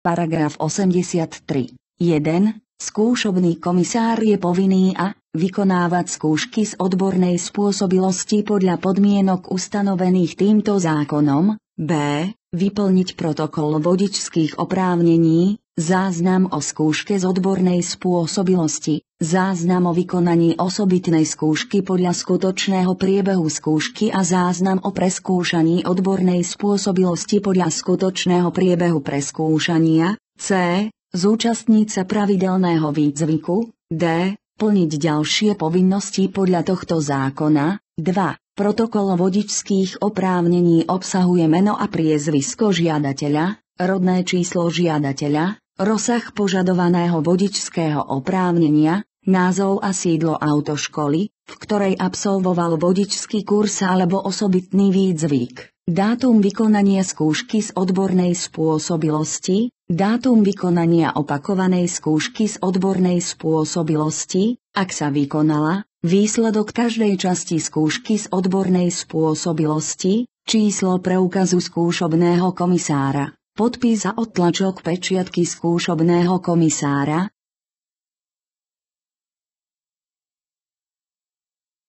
Paragraf 83. 1. Skúšobný komisár je povinný a vykonávať skúšky z odbornej spôsobilosti podľa podmienok ustanovených týmto zákonom. B. Vyplniť protokol vodičských oprávnení, záznam o skúške z odbornej spôsobilosti, záznam o vykonaní osobitnej skúšky podľa skutočného priebehu skúšky a záznam o preskúšaní odbornej spôsobilosti podľa skutočného priebehu preskúšania. C. Zúčastniť sa pravidelného výcviku. D. Plniť ďalšie povinnosti podľa tohto zákona. 2. Protokol vodičských oprávnení obsahuje meno a priezvisko žiadateľa, rodné číslo žiadateľa, rozsah požadovaného vodičského oprávnenia, názov a sídlo autoškoly, v ktorej absolvoval vodičský kurz alebo osobitný výcvik, dátum vykonania skúšky z odbornej spôsobilosti, dátum vykonania opakovanej skúšky z odbornej spôsobilosti, ak sa vykonala, výsledok každej časti skúšky z odbornej spôsobilosti, číslo preukazu skúšobného komisára, podpis a odtlačok pečiatky skúšobného komisára,